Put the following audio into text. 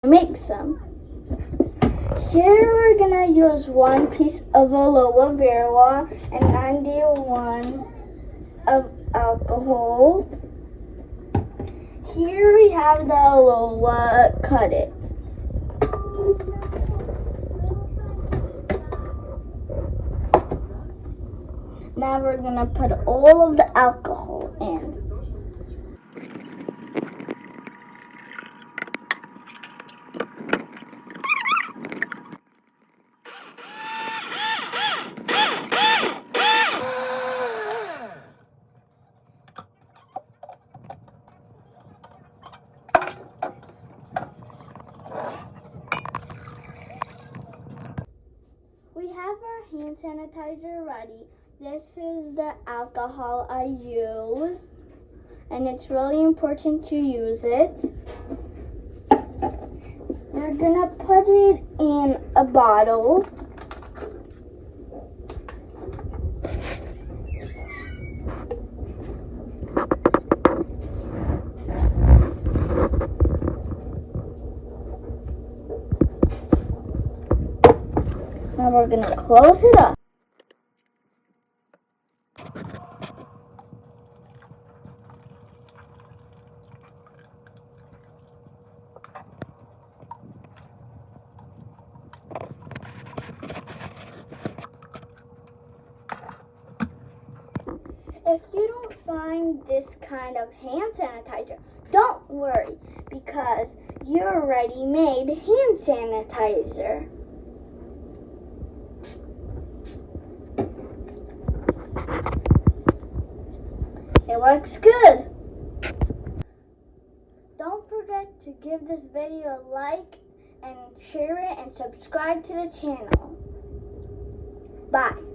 make some. Here we're gonna use 1 piece of ALOE VERA and 91 of alcohol. Here we have the ALOE, cut it. Now we're gonna put all of the alcohol in. We have our hand sanitizer ready. This is the alcohol I used, and it's really important to use it. We're gonna put it in a bottle. Now we're gonna close it up. If you don't find this kind of hand sanitizer, don't worry, because you're ready-made hand sanitizer. It works good. Don't forget to give this video a like and share it and subscribe to the channel. Bye.